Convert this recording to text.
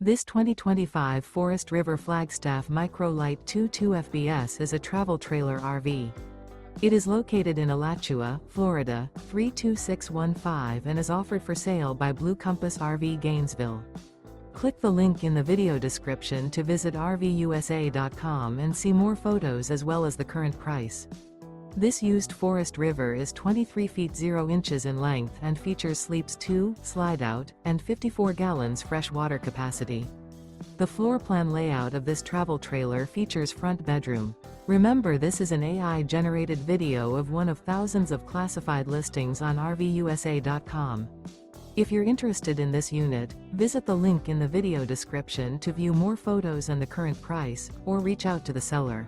This 2025 Forest River Flagstaff Micro Lite 22 FBS is a travel trailer RV. It is located in Alachua, Florida, 32615 and is offered for sale by Blue Compass RV Gainesville. Click the link in the video description to visit RVUSA.com and see more photos as well as the current price. This used Forest River is 23 feet 0 inches in length and features sleeps 2, Slideout, and 54 gallons fresh water capacity. The floor plan layout of this travel trailer features front bedroom. Remember, this is an AI-generated video of one of thousands of classified listings on RVUSA.com. If you're interested in this unit, visit the link in the video description to view more photos and the current price, or reach out to the seller.